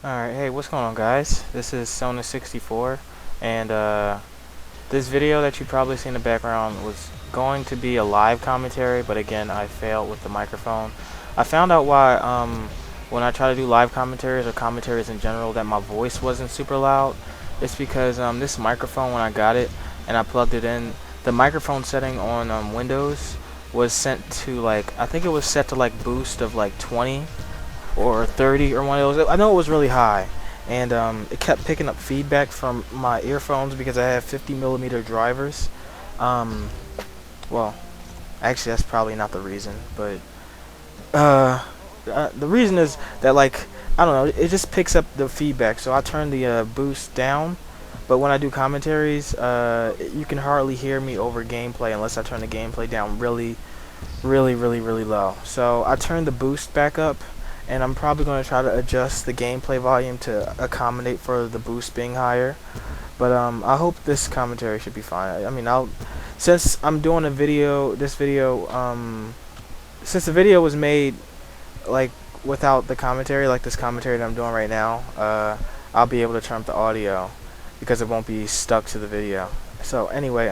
Alright, hey, what's going on, guys? This is Sona64, and this video that you probably see in the background was going to be a live commentary, but again, I failed with the microphone. I found out why, when I try to do live commentaries or commentaries in general, that my voice wasn't super loud. It's because this microphone, when I got it and I plugged it in, the microphone setting on Windows was sent to, like, I think it was set to like boost of like 20 or 30 or one of those. I know it was really high, and it kept picking up feedback from my earphones because I have 50mm drivers. Um, well, actually, that's probably not the reason, but the reason is that, like, I don't know, it just picks up the feedback. So I turn the boost down, but when I do commentaries, you can hardly hear me over gameplay unless I turn the gameplay down really low. So I turned the boost back up, and I'm probably going to try to adjust the gameplay volume to accommodate for the boost being higher. But I hope this commentary should be fine. I mean, since I'm doing a video, since the video was made like without the commentary, like this commentary that I'm doing right now, I'll be able to turn up the audio because it won't be stuck to the video. So anyway,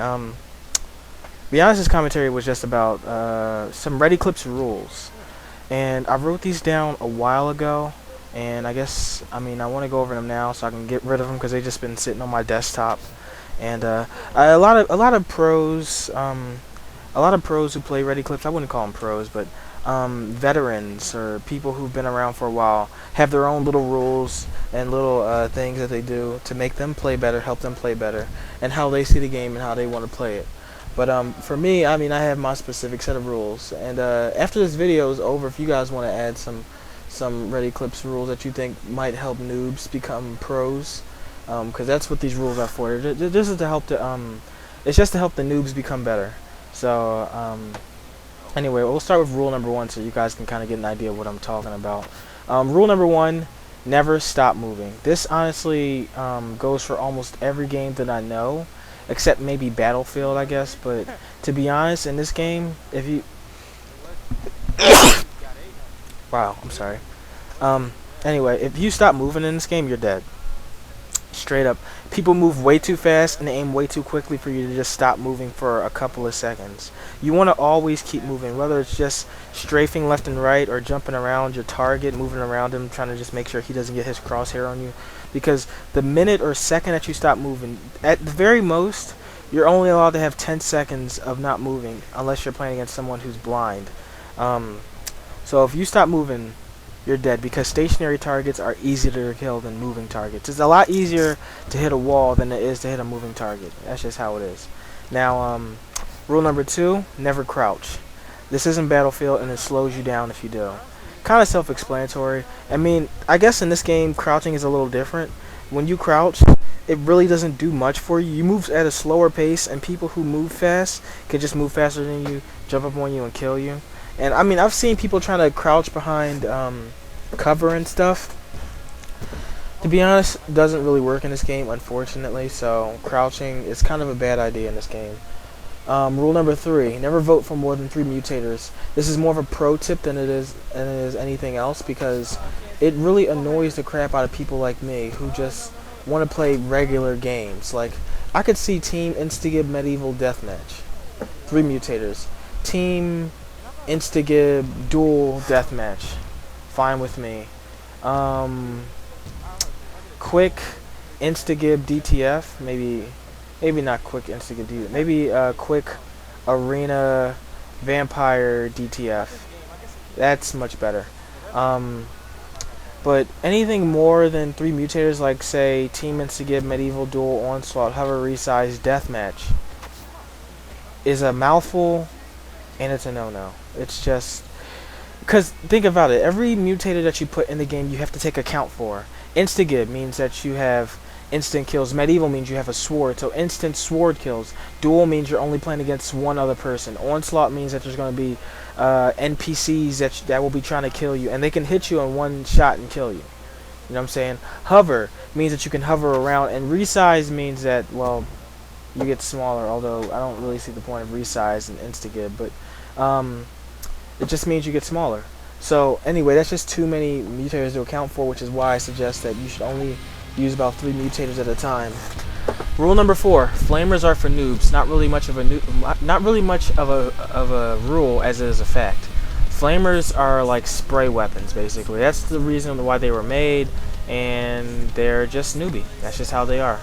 be honest, this commentary was just about some Eclipse rules. And I wrote these down a while ago, and I want to go over them now so I can get rid of them because they've just been sitting on my desktop. And a lot of pros, who play Eclipse, I wouldn't call them pros, but veterans or people who've been around for a while have their own little rules and little things that they do to make them play better, help them play better, and how they see the game and how they want to play it. But for me, I have my specific set of rules, and after this video is over, if you guys want to add some Red Eclipse rules that you think might help noobs become pros, because that's what these rules are for. This is to help it's just to help the noobs become better. So anyway, we'll start with rule number 1, so you guys can kind of get an idea of what I'm talking about. Rule number 1: never stop moving. This honestly goes for almost every game that I know, except maybe Battlefield, I guess. But to be honest, in this game, if you wow, I'm sorry. Anyway, if you stop moving in this game, you're dead. Straight up. People move way too fast and they aim way too quickly for you to just stop moving for a couple of seconds. You want to always keep moving, whether it's just strafing left and right or jumping around your target, moving around him, trying to just make sure he doesn't get his crosshair on you. Because the minute or second that you stop moving, at the very most, you're only allowed to have 10 seconds of not moving unless you're playing against someone who's blind. So if you stop moving, you're dead, because stationary targets are easier to kill than moving targets. It's a lot easier to hit a wall than it is to hit a moving target. That's just how it is. Now, rule number 2, never crouch. This isn't Battlefield, and it slows you down if you do. Kind of self-explanatory. I guess in this game, crouching is a little different. When you crouch, it really doesn't do much for you. You move at a slower pace, and people who move fast can just move faster than you, jump up on you, and kill you. And I've seen people trying to crouch behind cover and stuff. To be honest, doesn't really work in this game, unfortunately. So crouching is kind of a bad idea in this game. Rule number 3: never vote for more than 3 mutators. This is more of a pro tip than it is anything else, because it really annoys the crap out of people like me who just want to play regular games. Like, I could see Team Instagib Medieval Deathmatch, 3 mutators. Team Instagib Dual Deathmatch, fine with me. Quick Instagib DTF, maybe not quick Instagib DTF, maybe quick Arena Vampire DTF. That's much better. But anything more than 3 mutators, like say Team Instagib Medieval Dual Onslaught Hover Resize Deathmatch, is a mouthful, and it's a no-no. It's just because, think about it, every mutator that you put in the game you have to take account for. Instagib means that you have instant kills. Medieval means you have a sword, so instant sword kills. Duel means you're only playing against one other person. Onslaught means that there's going to be NPCs that will be trying to kill you, and they can hit you in one shot and kill you. You know what I'm saying? Hover means that you can hover around, and resize means that, well, you get smaller, although I don't really see the point of resize and Instagib, but it just means you get smaller. So anyway, that's just too many mutators to account for, which is why I suggest that you should only use about 3 mutators at a time. Rule number 4: flamers are for noobs. Not really much of a rule as it is a fact. Flamers are like spray weapons, basically. That's the reason why they were made, and they're just newbie. That's just how they are.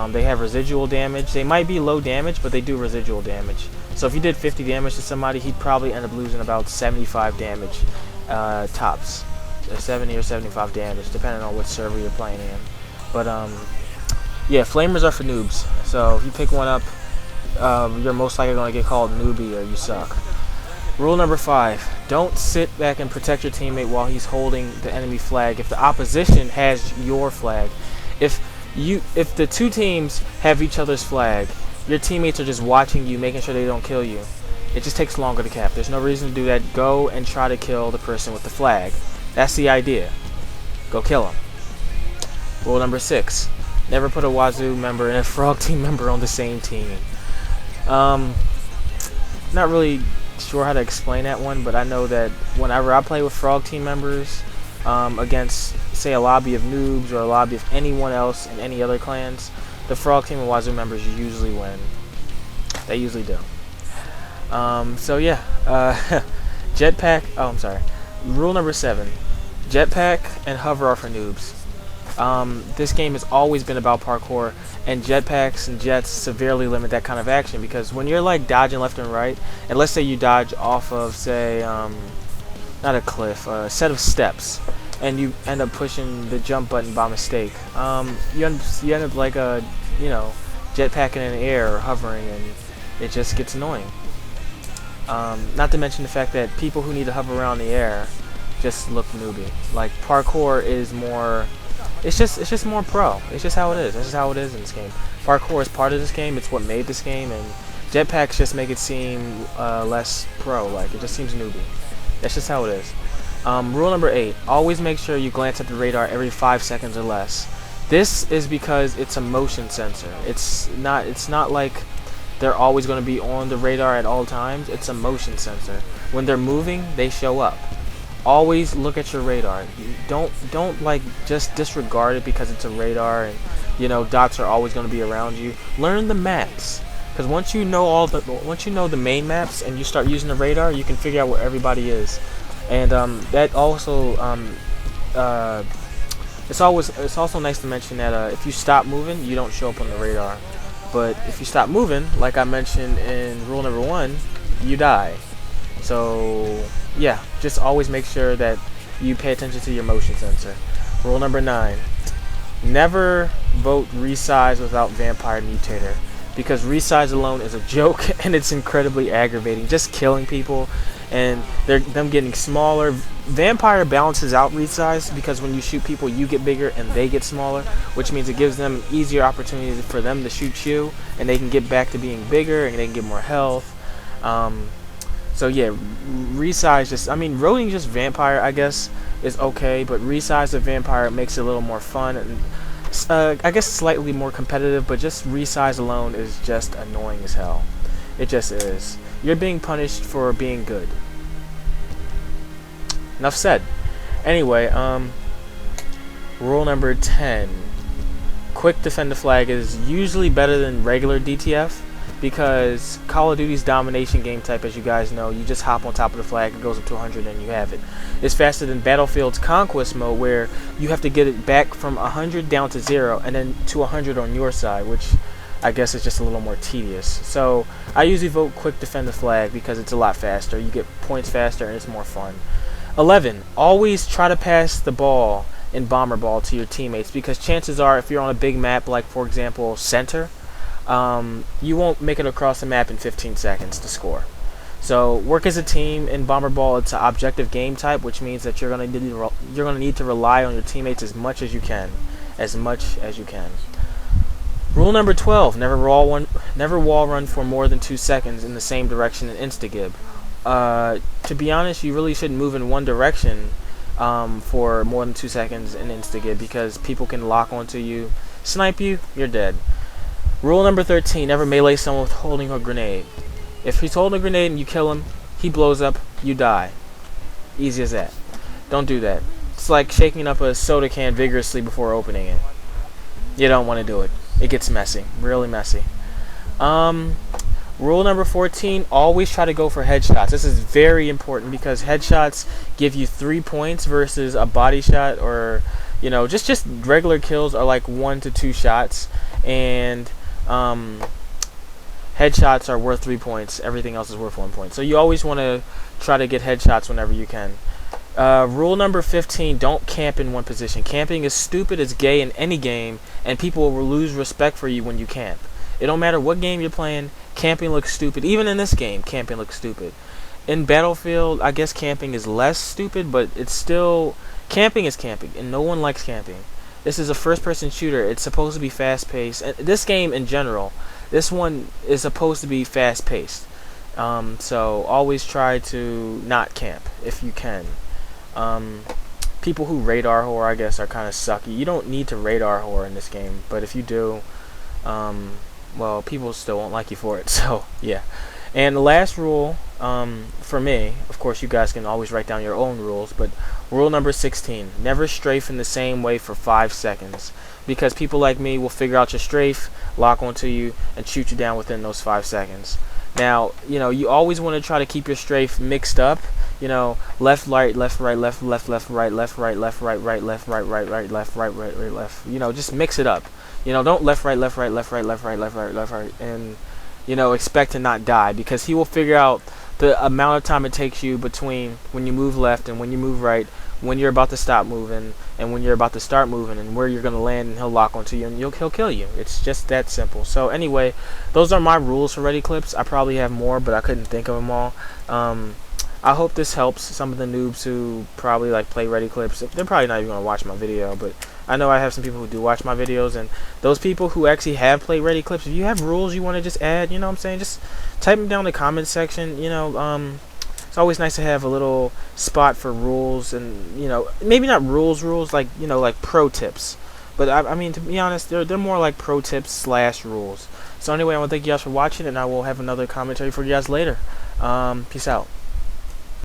They have residual damage. They might be low damage, but they do residual damage. So if you did 50 damage to somebody, he'd probably end up losing about 75 damage tops. 70 or 75 damage, depending on what server you're playing in. But yeah, flamers are for noobs. So if you pick one up, you're most likely going to get called newbie or you suck. Rule number 5: don't sit back and protect your teammate while he's holding the enemy flag. If the opposition has your flag, if the two teams have each other's flag, your teammates are just watching you, making sure they don't kill you. It just takes longer to cap. There's no reason to do that. Go and try to kill the person with the flag. That's the idea. Go kill him. Rule number 6: never put a Wazu member and a Frogteam member on the same team. Not really sure how to explain that one, but I know that whenever I play with Frogteam members against, say, a lobby of noobs or a lobby of anyone else in any other clans, the Frogteam and Wazu members usually win. They usually do. So yeah, Jetpack. Oh, I'm sorry. Rule number 7: Jetpack and Hover are for noobs. This game has always been about parkour, and jetpacks and jets severely limit that kind of action, because when you're like dodging left and right, and let's say you dodge off of, say, not a cliff, a set of steps, and you end up pushing the jump button by mistake, you end up like jetpacking in the air or hovering, and it just gets annoying. Not to mention the fact that people who need to hover around the air just look newbie. Like, parkour is more, it's just more pro. It's just how it is. This is how it is in this game. Parkour is part of this game. It's what made this game, and jetpacks just make it seem less pro. Like, it just seems newbie. That's just how it is. Rule number 8: always make sure you glance at the radar every 5 seconds or less. This is because it's a motion sensor. It's not like they're always going to be on the radar at all times. It's a motion sensor. When they're moving, they show up. Always look at your radar. Don't like just disregard it because it's a radar and dots are always going to be around you. Learn the maps, because once you know the main maps and you start using the radar, you can figure out where everybody is. And that also it's also nice to mention that if you stop moving, you don't show up on the radar. But if you stop moving, like I mentioned in rule number 1, you die. So yeah, just always make sure that you pay attention to your motion sensor. Rule number 9: never vote resize without vampire mutator, because resize alone is a joke and it's incredibly aggravating, just killing people and them getting smaller. Vampire balances out resize, because when you shoot people, you get bigger and they get smaller, which means it gives them easier opportunities for them to shoot you, and they can get back to being bigger and they can get more health. So yeah, resize voting just vampire, I guess, is okay, but resize the vampire makes it a little more fun and I guess slightly more competitive, but just resize alone is just annoying as hell. It just is. You're being punished for being good. Enough said. Anyway, rule number 10: quick defend the flag is usually better than regular DTF, because Call of Duty's domination game type, as you guys know, you just hop on top of the flag, it goes up to 100 and you have it. It's faster than Battlefield's conquest mode, where you have to get it back from 100 down to 0 and then to 100 on your side, which I guess is just a little more tedious. So I usually vote quick defend the flag because it's a lot faster. You get points faster and it's more fun. 11: always try to pass the ball in bomber ball to your teammates, because chances are, if you're on a big map, like for example center, you won't make it across the map in 15 seconds to score. So work as a team in bomber ball. It's an objective game type, which means that you're gonna need to rely on your teammates as much as you can. Rule number 12: never wall run for more than 2 seconds in the same direction in Instagib. To be honest, you really shouldn't move in one direction for more than 2 seconds in Instagib, because people can lock onto you, snipe you, you're dead. Rule number 13: never melee someone with holding a grenade. If he's holding a grenade and you kill him, he blows up, you die. Easy as that. Don't do that. It's like shaking up a soda can vigorously before opening it. You don't want to do it. It gets messy, really messy. Rule number 14, always try to go for headshots. This is very important because headshots give you 3 points versus a body shot, or just regular kills are like 1 to 2 shots, and headshots are worth 3 points. Everything else is worth 1 point. So you always want to try to get headshots whenever you can. Rule number 15, don't camp in one position. Camping is stupid, it's gay in any game, and people will lose respect for you when you camp. It don't matter what game you're playing, camping looks stupid. Even in this game, camping looks stupid. In Battlefield, I guess camping is less stupid, but it's still... Camping is camping, and no one likes camping. This is a first-person shooter. It's supposed to be fast-paced. And this game, in general, this one is supposed to be fast-paced. So always try to not camp, if you can. People who radar whore, I guess, are kind of sucky. You don't need to radar whore in this game, but if you do... well, people still won't like you for it, so yeah. And the last rule, for me, of course you guys can always write down your own rules, but rule number 16, never strafe in the same way for 5 seconds, because people like me will figure out your strafe, lock onto you, and shoot you down within those 5 seconds. Now, you always want to try to keep your strafe mixed up, left, right, left, right, left, left, left, right, left, right, left, right, right, left, right, right, right, left, right, right, right, left. Just mix it up. Don't left, right, left, right, left, right, left, right, left, right, left, right, and expect to not die, because he will figure out the amount of time it takes you between when you move left and when you move right, when you're about to stop moving and when you're about to start moving, and where you're gonna land, and he'll lock onto you and he'll kill you. It's just that simple. So anyway, those are my rules for Eclipse. I probably have more, but I couldn't think of them all. I hope this helps some of the noobs who probably play Eclipse. They're probably not even gonna watch my video, but I know I have some people who do watch my videos, and those people who actually have played Eclipse, if you have rules you want to just add, what I'm saying, just type them down in the comment section. It's always nice to have a little spot for rules, and maybe not rules like pro tips, but I mean, to be honest, they're more like pro tips / rules. So anyway, I want to thank you guys for watching, and I will have another commentary for you guys later. Peace out.